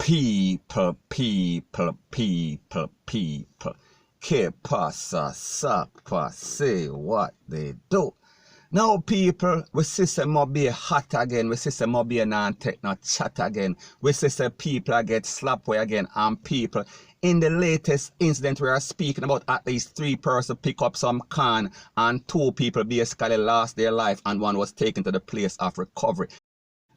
People. Que pasa, sapa, say what they do. Now people, we see some Mobay hot again, we see some Mobay and take no chat again, we see some people get slapped away again, and people, in the latest incident we are speaking about, at least 3 persons pick up some can and 2 people basically lost their life and 1 was taken to the place of recovery.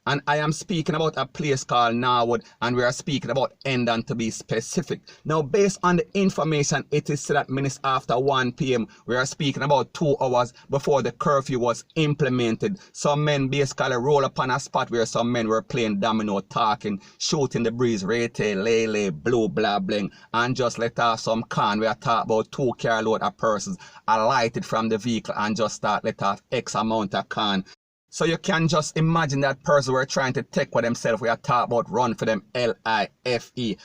And I am speaking about a place called Norwood, and we are speaking about Hendon to be specific. Now, based on the information, it is said that minutes after 1 p.m., we are speaking about 2 hours before the curfew was implemented. Some men basically roll upon a spot where some men were playing domino, talking, shooting the breeze, rete, lele, blue, blah, bling, and just let off some can. We are talking about 2 carload of persons alighted from the vehicle and just start let off X amount of can. So you can just imagine that person were trying to take for themselves. We are talking about run for them LIFE.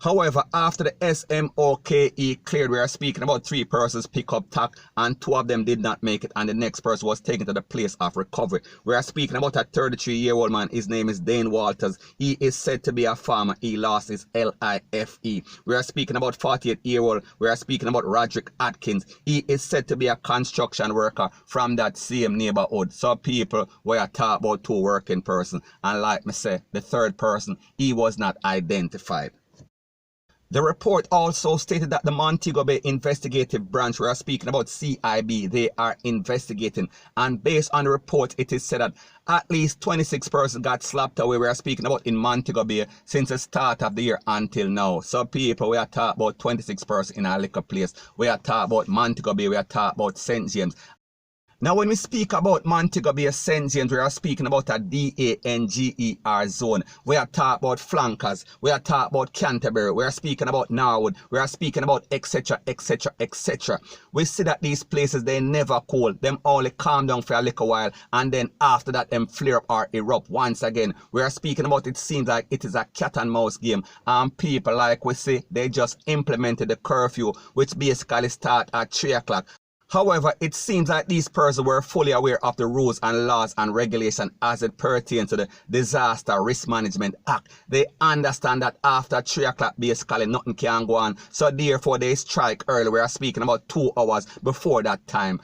However, after the SMOKE cleared, we are speaking about 3 persons pick up tack and 2 of them did not make it, and the next person was taken to the place of recovery. We are speaking about a 33-year-old man. His name is Dane Walters. He is said to be a farmer. He lost his LIFE. We are speaking about 48-year-old. We are speaking about Roderick Atkins. He is said to be a construction worker from that same neighborhood. So people, we are talking about 2 working persons, and like me say, the 3rd person, he was not identified. The report also stated that the Montego Bay Investigative Branch, we are speaking about CIB, they are investigating. And based on the report, it is said that at least 26 persons got slapped away. We are speaking about in Montego Bay since the start of the year until now. So people, we are talking about 26 persons in a liquor place. We are talking about Montego Bay, we are talking about St. James. Now, when we speak about Montego Bay St. James, we are speaking about a DANGER zone. We are talking about flankers. We are talking about Canterbury. We are speaking about Norwood. We are speaking about etc, etc, etc. We see that these places, they never cool. Them only calm down for a little while, and then after that, them flare up or erupt once again. We are speaking about, it seems like it is a cat and mouse game. And people, like we see, they just implemented the curfew, which basically start at 3 o'clock. However, it seems like these persons were fully aware of the rules and laws and regulations as it pertains to the Disaster Risk Management Act. They understand that after 3 o'clock, basically nothing can go on. So therefore, they strike early. We are speaking about 2 hours before that time.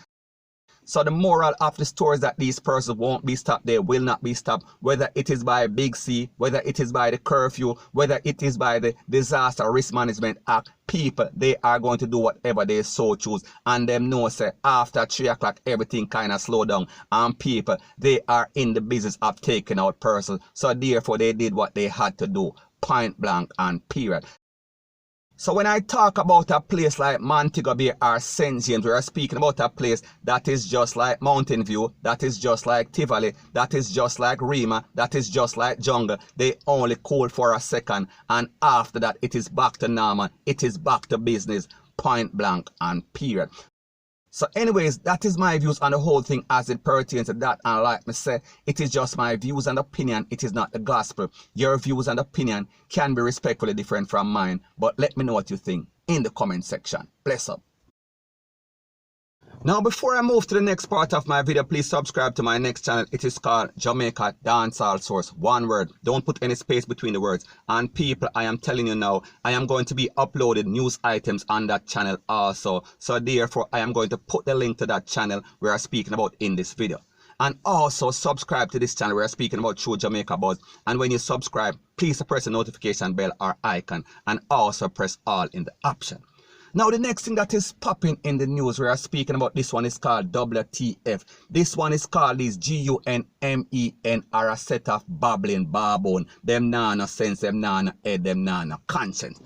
So the moral of the story is that these persons won't be stopped. They will not be stopped, whether it is by Big C, whether it is by the curfew, whether it is by the Disaster Risk Management Act. People, they are going to do whatever they so choose. And them know, say, after 3 o'clock, everything kind of slow down. And people, they are in the business of taking out persons. So therefore, they did what they had to do. Point blank and period. So when I talk about a place like Montego Bay or St. James, we are speaking about a place that is just like Mountain View, that is just like Tivoli, that is just like Rima, that is just like Jungle. They only cool for a second, and after that it is back to normal, it is back to business, point blank and period. So anyways, that is my views on the whole thing as it pertains to that. And like me say, it is just my views and opinion. It is not the gospel. Your views and opinion can be respectfully different from mine. But let me know what you think in the comment section. Bless up. Now, before I move to the next part of my video, please subscribe to my next channel. It is called Jamaica Dancehall Source. One word. Don't put any space between the words. And people, I am telling you now, I am going to be uploading news items on that channel also. So therefore, I am going to put the link to that channel we are speaking about in this video. And also subscribe to this channel. We are speaking about True Jamaica Buzz. And when you subscribe, please press the notification bell or icon. And also press all in the option. Now, the next thing that is popping in the news, we are speaking about, this one is called WTF. This one is called these GUNMEN are a set of babbling baboon. Them nah no sense, them nah no head, them nah no conscience.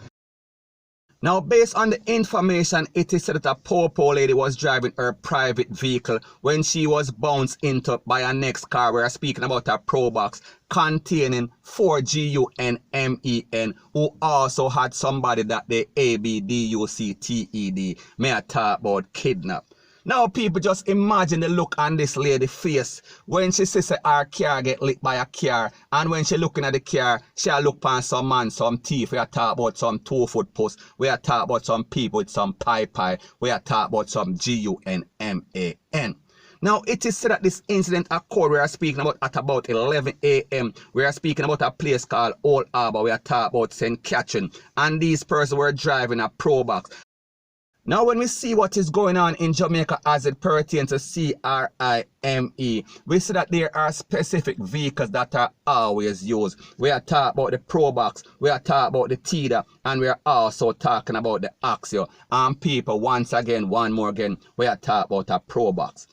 Now, based on the information, it is said that a poor lady was driving her private vehicle when she was bounced into by a next car. We are speaking about a Pro Box containing 4 GUNMEN who also had somebody that they ABDUCTED. May I talk about kidnap. Now, people, just imagine the look on this lady's face when she sees her car get lit by a car, and when she looking at the car, she'll look upon some man, some thief. We are talking about some 2-foot post. We are talking about some people with some pie. We are talking about some GUNMAN. Now, it is said that this incident occurred, we are speaking about at about 11 a.m. We are speaking about a place called Old Harbour. We are talking about St. Catherine. And these persons were driving a Probox. Now, when we see what is going on in Jamaica as it pertains to crime, we see that there are specific vehicles that are always used. We are talking about the Probox, we are talking about the TIDA, and we are also talking about the Axio. And people, once again, one more again, we are talking about a Probox.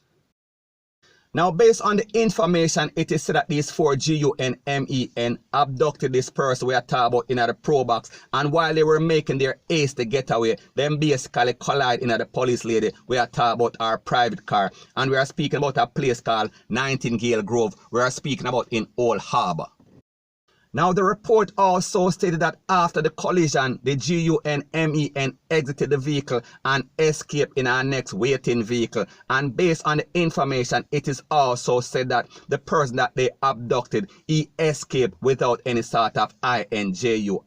Now, based on the information, it is said that these 4 GUNMEN abducted this person we are talking about in the Probox, and while they were making their ace to get away, them basically collide in the police lady. We are talking about our private car, and we are speaking about a place called Nightingale Grove. We are speaking about in Old Harbour. Now, the report also stated that after the collision, the GUNMEN exited the vehicle and escaped in our next waiting vehicle. And based on the information, it is also said that the person that they abducted, he escaped without any sort of INJURIES.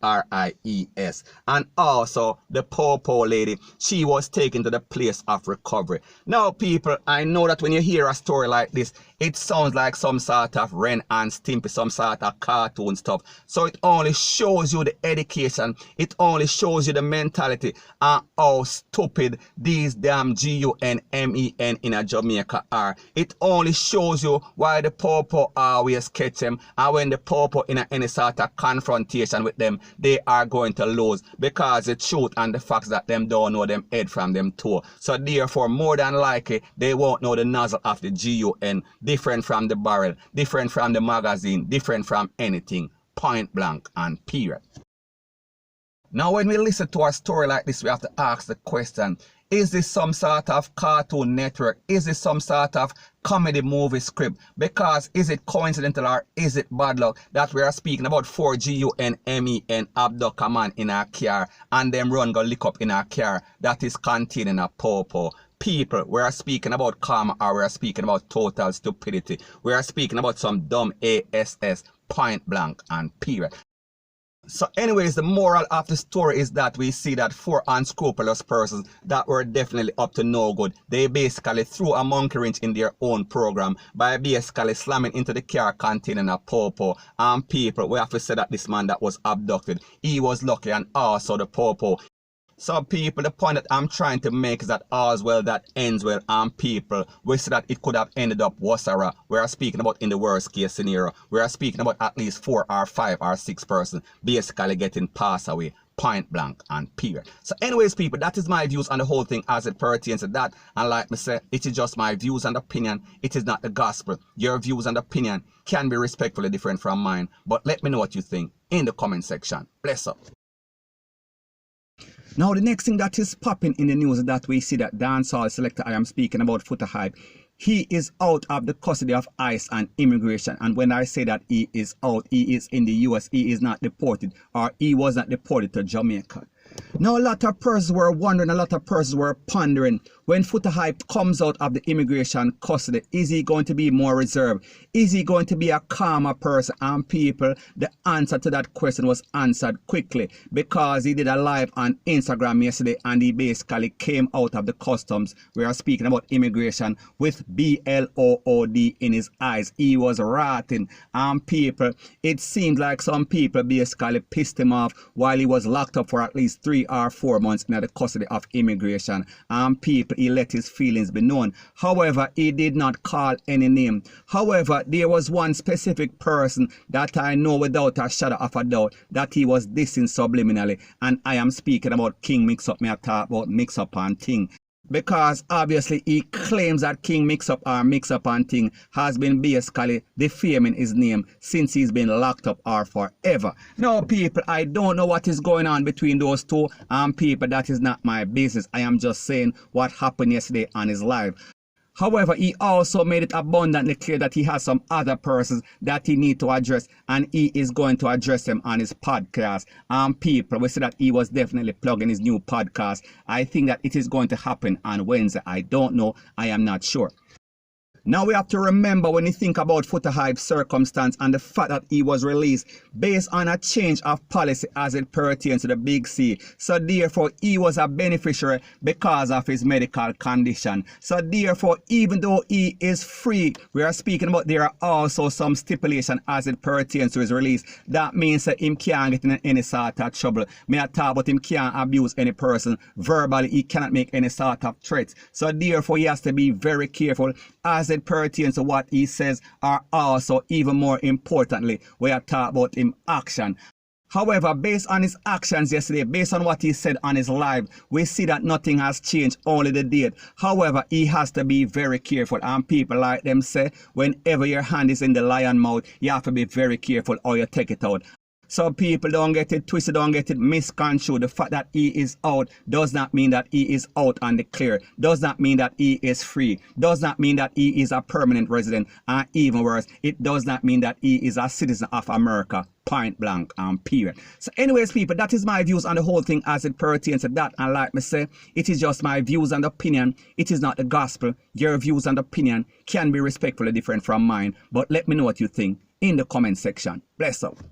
And also, the Popo lady, she was taken to the place of recovery. Now, people, I know that when you hear a story like this, it sounds like some sort of Ren and Stimpy, some sort of cartoon stuff. So it only shows you the education, it only shows you the mentality and how stupid these damn GUNMEN in a Jamaica are. It only shows you why the Popo always catch them, and when the Popo in any sort of confrontation with them, they are going to lose, because the truth and the facts that them don't know them head from them toe. So therefore, more than likely, they won't know the nozzle of the GUN, different from the barrel, different from the magazine, different from anything. Point blank and period. Now, when we listen to a story like this, we have to ask the question, is this some sort of Cartoon Network? Is this some sort of comedy movie script? Because is it coincidental or is it bad luck that we are speaking about 4 GUNMEN abduct a man in our car and them run go lick up in our car that is containing a Popo? People, we are speaking about karma, or we are speaking about total stupidity. We are speaking about some dumb ASS, point blank and period. So anyways, the moral of the story is that we see that 4 unscrupulous persons that were definitely up to no good, they basically threw a monkey wrench in their own program by basically slamming into the car containing a Popo. And people, we have to say that this man that was abducted, he was lucky, and also the Popo. So people, the point that I'm trying to make is that all's well that ends well, and people, we see that it could have ended up worse. We are speaking about in the worst case scenario. We are speaking about at least 4 or 5 or 6 persons basically getting passed away. Point blank and period. So anyways, people, that is my views on the whole thing as it pertains to that. And like me say, it is just my views and opinion. It is not the gospel. Your views and opinion can be respectfully different from mine. But let me know what you think in the comment section. Bless up. Now, the next thing that is popping in the news is that we see that dancehall selector, I am speaking about Foota Hype, he is out of the custody of ICE and immigration. And when I say that he is out, he is in the US, he is not deported, or he was not deported to Jamaica. Now, a lot of persons were wondering, a lot of persons were pondering, when Foota Hype comes out of the immigration custody, is he going to be more reserved? Is he going to be a calmer person? And people, the answer to that question was answered quickly, because he did a live on Instagram yesterday and he basically came out of the customs. We are speaking about immigration with BLOOD in his eyes. He was rotting, and people, it seemed like some people basically pissed him off while he was locked up for at least 3 or 4 months in the custody of immigration. And people, he let his feelings be known. However, he did not call any name. However, there was one specific person that I know without a shadow of a doubt that he was dissing subliminally, and I am speaking about King Mix-Up. Me I talk about Mix-Up and Ting. Because obviously he claims that King Mix-Up or Mix-Up and Ting has been basically defaming his name since he's been locked up or forever. Now people, I don't know what is going on between those two, and people, that is not my business. I am just saying what happened yesterday on his live. However, he also made it abundantly clear that he has some other persons that he needs to address, and he is going to address them on his podcast. And people, we see that he was definitely plugging his new podcast. I think that it is going to happen on Wednesday. I don't know. I am not sure. Now we have to remember when you think about Foota Hype's circumstance and the fact that he was released based on a change of policy as it pertains to the Big C. So therefore he was a beneficiary because of his medical condition. So therefore, even though he is free, we are speaking about there are also some stipulation as it pertains to his release. That means that him can't get in any sort of trouble. May I talk about him can't abuse any person verbally. He cannot make any sort of threats. So therefore he has to be very careful as it pertains to what he says, or also even more importantly, we are talking about him action. However, based on his actions yesterday, based on what he said on his live, we see that nothing has changed, only the date. However, he has to be very careful. And people like them say, whenever your hand is in the lion mouth, you have to be very careful or you take it out. So people don't get it twisted, don't get it misconstrued. The fact that he is out does not mean that he is out on the clear. Does not mean that he is free. Does not mean that he is a permanent resident. And even worse, it does not mean that he is a citizen of America. Point blank and period. So anyways, people, that is my views on the whole thing as it pertains to that. And like me say, it is just my views and opinion. It is not the gospel. Your views and opinion can be respectfully different from mine. But let me know what you think in the comment section. Bless up.